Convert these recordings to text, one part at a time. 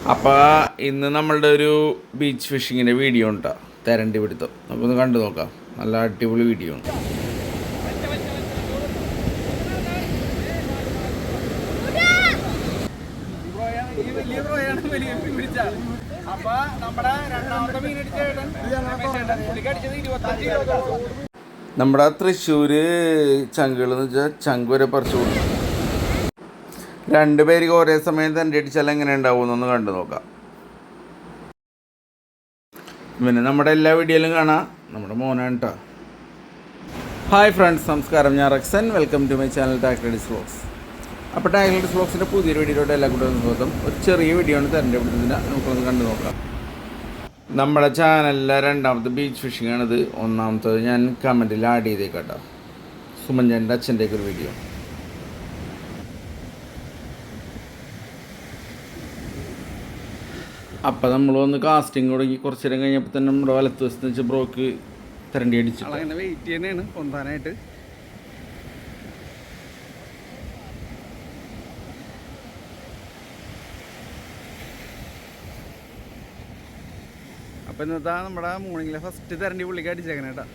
അപ്പോൾ ഇന്ന് നമ്മളുടെ ഒരു ബീച്ച് ഫിഷിങ്ങിൻ്റെ വീഡിയോ ഉണ്ടാ തെരണ്ടി പിടുത്തം നമുക്കൊന്ന് കണ്ടു നോക്കാം. നല്ല അടിപൊളി വീഡിയോ ഉണ്ട്. നമ്മുടെ തൃശ്ശൂർ ചങ്കുകൾ എന്ന് വെച്ചാൽ ചങ്ക് വരെ പറിച്ചു കൊടുക്കും. രണ്ടുപേർക്ക് ഒരേ സമയം തന്നെ അടിച്ചാൽ എങ്ങനെ ഉണ്ടാവുമെന്നൊന്ന് കണ്ടു നോക്കാം. പിന്നെ നമ്മുടെ എല്ലാ വീഡിയോയിലും കാണാം നമ്മുടെ മോനാണ് കേട്ടോ. ഹായ് ഫ്രണ്ട്സ്, നമസ്കാരം. ഞാൻ Rexan. Welcome to my channel tak ladies vlogs. അപ്പോൾ ടാക്ലേഡീസ് വ്ളോഗ്സിൻ്റെ പുതിയൊരു വീഡിയോയിലോട്ട് എല്ലാ കൂട്ടരും സ്വാഗതം. ഒരു ചെറിയ വീഡിയോ ആണ് തിരഞ്ഞെടുത്തതിന് നമുക്കൊന്ന് കണ്ടു നോക്കാം. നമ്മുടെ ചാനലിലെ രണ്ടാമത്തെ ബീച്ച് ഫിഷിംഗ് ആണിത്. ഒന്നാമത്തത് ഞാൻ കമൻറ്റിൽ ആഡ് ചെയ്തേക്കാട്ടോ, സുമഞ്ചേൻ്റെ അച്ഛൻ്റെയൊക്കെ ഒരു വീഡിയോ. അപ്പം നമ്മൾ വന്ന് കാസ്റ്റിംഗ് തുടങ്ങി കുറച്ച് നേരം കഴിഞ്ഞപ്പോൾ തന്നെ നമ്മുടെ വലത്ത് വശത്ത് വെച്ച് ബ്രോക്ക് തരണ്ടി അടിച്ചു. അങ്ങനെ വെയിറ്റ് ചെയ്യുന്നതാണ് പൊന്താനായിട്ട്. അപ്പം ഇന്നത്തെ നമ്മുടെ മോർണിംഗിലെ ഫസ്റ്റ് തരണ്ടി പുള്ളിക്ക് അടിച്ചേക്കണേ കേട്ടോ.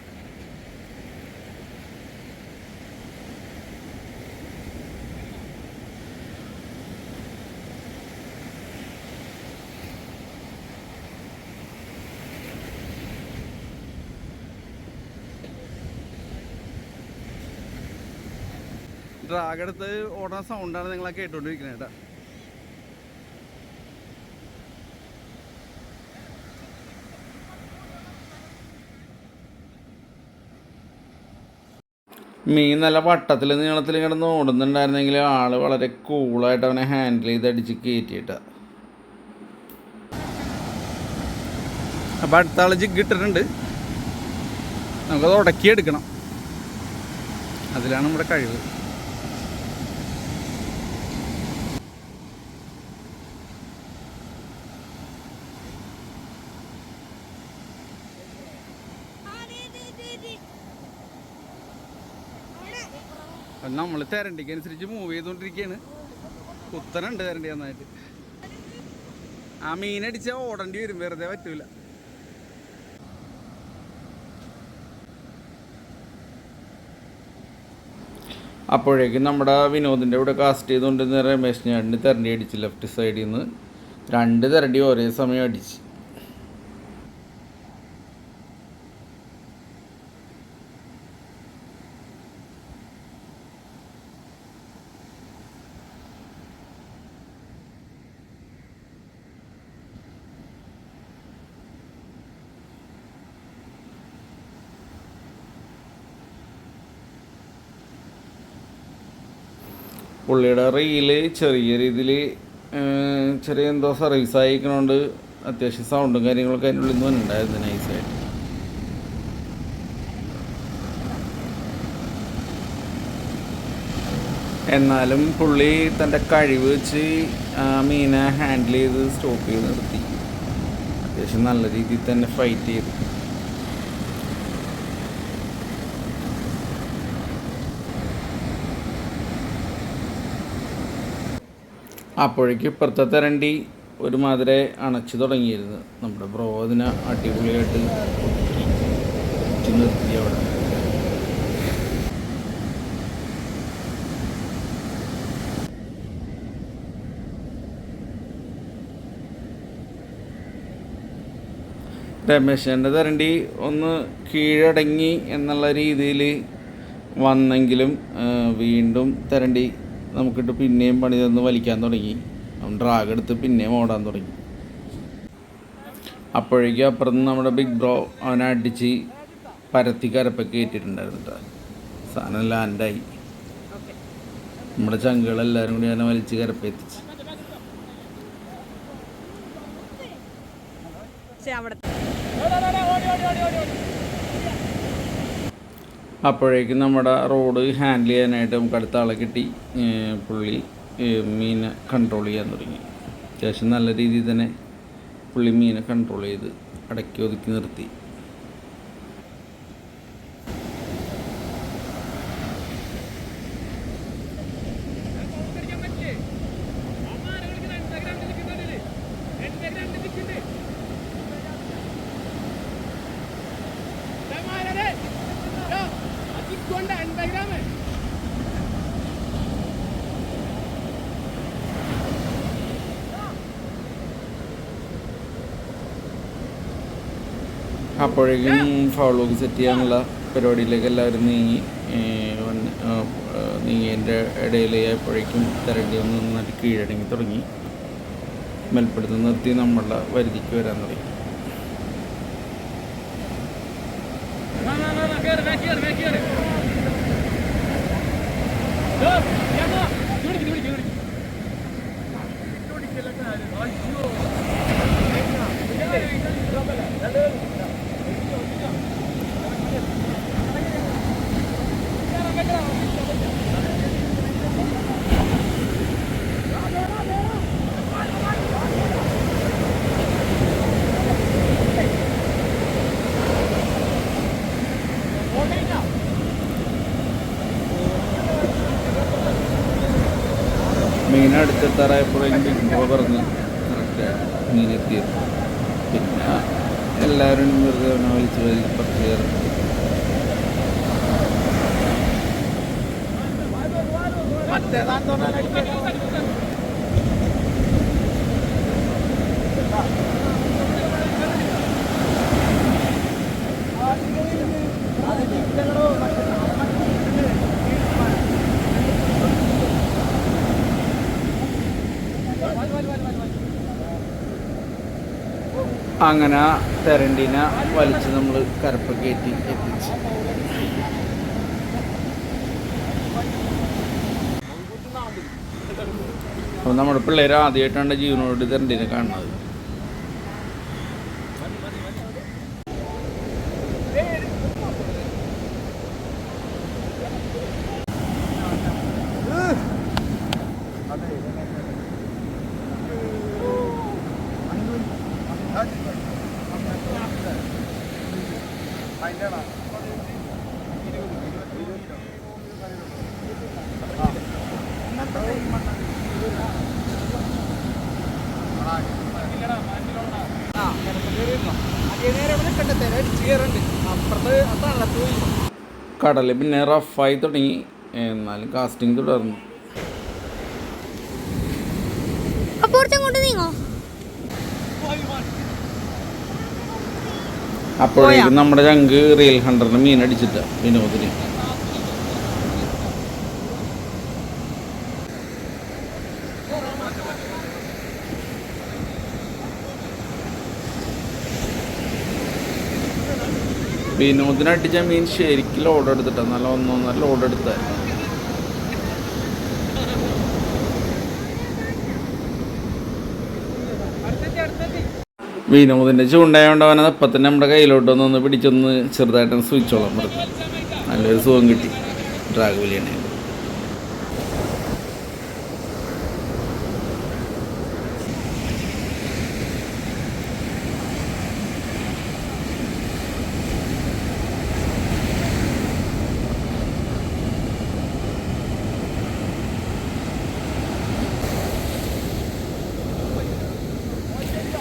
ഡ്രാഗെടുത്ത് ഓടുന്ന സൗണ്ടാണ് നിങ്ങളെ കേട്ടുകൊണ്ടിരിക്കുന്നത് കേട്ടോ. മീൻ നല്ല വട്ടത്തിൽ നീളത്തിൽ കിടന്ന് ഓടുന്നുണ്ടായിരുന്നെങ്കിൽ ആൾ വളരെ കൂളായിട്ട് അവനെ ഹാൻഡിൽ ചെയ്ത് അടിച്ച് കയറ്റിയിട്ട. അപ്പം അടുത്ത ആൾ ജിഗ് ഇട്ടിട്ടുണ്ട്. നമുക്കത് ഉടക്കിയെടുക്കണം. അതിലാണ് നമ്മുടെ കഴിവ്. നമ്മൾ തെരണ്ടിക്ക് അനുസരിച്ച് മൂവ് ചെയ്തുകൊണ്ടിരിക്കുകയാണ്. കുത്തനുണ്ട് തെരണ്ടി നന്നായിട്ട്. ആ മീനടിച്ചാൽ ഓടേണ്ടി വരും, വെറുതെ പറ്റൂല. അപ്പോഴേക്കും നമ്മുടെ വിനോദിൻ്റെ ഇവിടെ കാസ്റ്റ് ചെയ്തുകൊണ്ടിരുന്ന രമേശ് ഞാടിന് തെരണ്ടി അടിച്ച് ലെഫ്റ്റ് സൈഡിൽ നിന്ന് 2 തെരണ്ടി ഒരേ സമയം അടിച്ച്. പുള്ളിയുടെ റീല് ചെറിയ രീതിയിൽ ചെറിയ എന്തോ സർവീസ് ആയിക്കണോണ്ട് അത്യാവശ്യം സൗണ്ടും കാര്യങ്ങളൊക്കെ അതിൻ്റെ ഉള്ളിൽ നിന്ന് ഉണ്ടായിരുന്നു നൈസായിട്ട്. എന്നാലും പുള്ളി തൻ്റെ കഴിവ് വെച്ച് മീനെ ഹാൻഡിൽ ചെയ്ത് സ്റ്റോപ്പ് ചെയ്ത് നിർത്തി. അത്യാവശ്യം നല്ല രീതിയിൽ തന്നെ ഫൈറ്റ് ചെയ്തു. അപ്പോഴേക്കും ഇപ്പുറത്തെ തെരണ്ടി ഒരുമാതിരി അണച്ചു തുടങ്ങിയിരുന്നു. നമ്മുടെ ബ്രോ അതിനെ അടിപൊളിയായിട്ട് നിർത്തി അവിടെ. രമേശൻ്റെ തെരണ്ടി ഒന്ന് കീഴടങ്ങി എന്നുള്ള രീതിയിൽ വന്നെങ്കിലും വീണ്ടും തെരണ്ടി നമുക്കിട്ട് പിന്നെയും പണി തന്ന് വലിക്കാൻ തുടങ്ങി. അവൻ ഡ്രാഗ് എടുത്ത് പിന്നെയും ഓടാൻ തുടങ്ങി. അപ്പോഴേക്കും അപ്പുറത്ത് നമ്മുടെ ബിഗ് ബ്രോ അവനെ അടിച്ച് പരത്തി കരപ്പൊക്കെ കയറ്റിയിട്ടുണ്ടായിരുന്നു കേട്ടോ. സാധനം ലാൻഡായി. നമ്മുടെ ചങ്കുകളെല്ലാവരും കൂടി അവനെ വലിച്ച് കരപ്പെത്തിച്ച്. അപ്പോഴേക്കും നമ്മുടെ റോഡ് ഹാൻഡിൽ ചെയ്യാനായിട്ട് നമുക്ക് അടുത്ത ആളെ കിട്ടി. പുള്ളി മീനെ കൺട്രോൾ ചെയ്യാൻ തുടങ്ങി. അത്യാവശ്യം നല്ല രീതിയിൽ തന്നെ പുള്ളി മീനെ കൺട്രോൾ ചെയ്ത് അടക്കി ഒതുക്കി നിർത്തി. അപ്പോഴേക്കും ഫൗളോക്ക് സെറ്റ് ചെയ്യാനുള്ള പരിപാടിയിലേക്ക് എല്ലാവരും നീങ്ങിയതിൻ്റെ ഇടയിൽ എപ്പോഴേക്കും തെരണ്ടി ഒന്ന് നന്നായിട്ട് കീഴടങ്ങി തുടങ്ങി. മേൽപ്പെടുത്തി നിർത്തി നമ്മളുടെ വരുതിക്ക് വരാൻ തുടങ്ങി. മീൻ അടുത്തെത്താറായപ്പോഴേക്കും ബിഗ് ബോ പറഞ്ഞ് കറക്റ്റായിട്ട് മീനെത്തിയത്. പിന്നെ എല്ലാവരും വെറുതെ അവനെ വലിച്ച് പറിച്ച് കയറുന്നു. അങ്ങനെ തെരണ്ടീനെ വലിച്ച് നമ്മൾ കരപ്പ കയറ്റി എത്തിച്ച്. അപ്പോൾ നമ്മുടെ പിള്ളേർ ആദ്യമായിട്ടാണ് ജീവനോട് തെരണ്ടീനെ കാണുന്നത്. കടൽ പിന്നെ റഫായി തുടങ്ങി, എന്നാലും കാസ്റ്റിംഗ് തുടർന്നു. അപ്പോഴേക്കും നമ്മുടെ ചങ്ക് റിയൽ ഹണ്ടറിന് മീൻ അടിച്ചിട്ട വിനോദിന്. വിനോദിനടിച്ച മീൻ ശരിക്കും ലോഡ് എടുത്തിട്ട, നല്ല ഒന്നൊന്നര ലോഡ് എടുത്തായിരുന്നു. വിനോദിൻ്റെ ചൂണ്ടായോണ്ട് അവനെ അപ്പം തന്നെ നമ്മുടെ കയ്യിലോട്ടൊന്ന് പിടിച്ചൊന്ന് ചെറുതായിട്ടൊന്ന് സ്വിച്ചോളം മറന്നു. നല്ലൊരു സുഖം കിട്ടി ഡ്രാഗ് വലിയാണ്.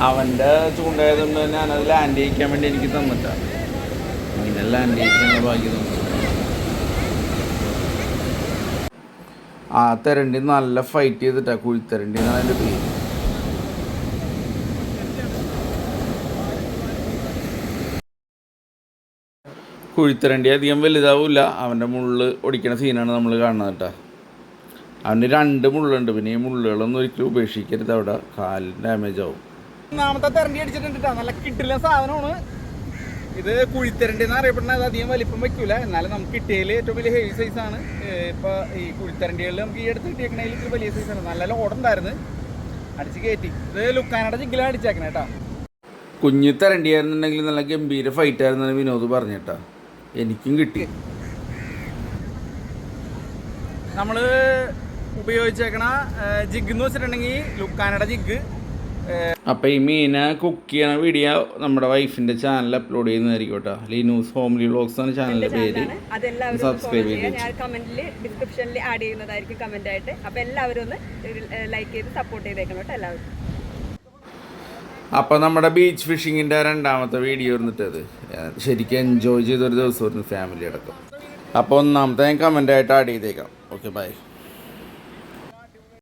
അവൻ്റെ ചൂണ്ടായതുകൊണ്ട് തന്നെ ഞാനത് ലാൻഡ് ചെയ്യിക്കാൻ വേണ്ടി എനിക്ക് തന്നിട്ടാണ്. അങ്ങനെ ലാൻഡ് ചെയ്യിക്കാനുള്ള ഭാഗ്യം തന്നു. ആ തെരണ്ടി നല്ല ഫൈറ്റ് ചെയ്തിട്ടാണ്, കുഴിത്തെരണ്ടി എന്നാണ് അതിൻ്റെ പേര്. കുഴിത്തെരണ്ടി അധികം വലുതാവില്ല, അവൻ്റെ മുള്ള് ഒടിക്കണ സീനാണ് നമ്മൾ കാണുന്നത് കേട്ടോ. അവന് 2 മുള്ളുണ്ട്. പിന്നെ ഈ മുള്ളുകളൊന്നും ഒരിക്കലും ഉപേക്ഷിക്കരുത്, അവിടെ കാലിന് ഡാമേജ് ആവും. ഒന്നാമത്തെ തെരണ്ടി അടിച്ചിട്ടുണ്ട്, നല്ല കിട്ടില്ല സാധനമാണ് ഇത്. കുഴിത്തെരണ്ടി എന്ന് അറിയപ്പെടുന്നത് അധികം വലിപ്പം വയ്ക്കൂല, എന്നാലും നമുക്ക് കിട്ടിയതിൽ ഏറ്റവും വലിയ ഹെവി സൈസാണ്. ഇപ്പോൾ ഈ കുഴിത്തെരണ്ടികളിൽ നമുക്ക് ഈ അടുത്ത് കിട്ടിയേക്കണതിൽ വലിയ സൈസാണ്. നല്ല ലോഡുണ്ടായിരുന്നു, അടിച്ച് കയറ്റി. ഇത് ലുക്കാനയുടെ ജിഗ്ഗിലാണ് അടിച്ചേക്കണേ കേട്ടോ. കുഞ്ഞു തെരണ്ടിയായിരുന്നുണ്ടെങ്കിൽ നല്ല ഗംഭീര ഫൈറ്റ് ആയിരുന്നാണ് വിനോദ് പറഞ്ഞേട്ടാ. എനിക്കും കിട്ടി. നമ്മൾ ഉപയോഗിച്ചേക്കണ ജിഗ് എന്ന് വെച്ചിട്ടുണ്ടെങ്കിൽ ലുക്കാനയുടെ ജിഗ്. അപ്പോൾ ഈ മീനെ കുക്ക് ചെയ്യണ വീഡിയോ നമ്മുടെ വൈഫിൻ്റെ ചാനൽ അപ്ലോഡ് ചെയ്യുന്നതായിരിക്കും കേട്ടോ. ലീനൂസ് ഹോംലി വ്ലോഗ്സ് ആണ് ചാനലിൻ്റെ പേര്. സബ്സ്ക്രൈബ് ചെയ്ത് കമന്റിൽ ഡിസ്ക്രിപ്ഷനിൽ ആഡ് ചെയ്യുന്നതായിരിക്കും കമന്റ് ആയിട്ട്. അപ്പോൾ എല്ലാവരും ഒന്ന് ലൈക്ക് ചെയ്ത് സപ്പോർട്ട് ചെയ്തേക്കണം കേട്ടോ എല്ലാവരും. അപ്പോൾ നമ്മുടെ ബീച്ച് ഫിഷിങ്ങിൻ്റെ 2ാമത്തെ വീഡിയോ ഇരുന്നിട്ടത് ശരിക്കും എൻജോയ് ചെയ്തൊരു ദിവസമായിരുന്നു ഫാമിലി അടക്കം. അപ്പോൾ 1ാമത്തെ ഞാൻ കമൻ്റായിട്ട് ആഡ് ചെയ്തേക്കാം. Okay bye.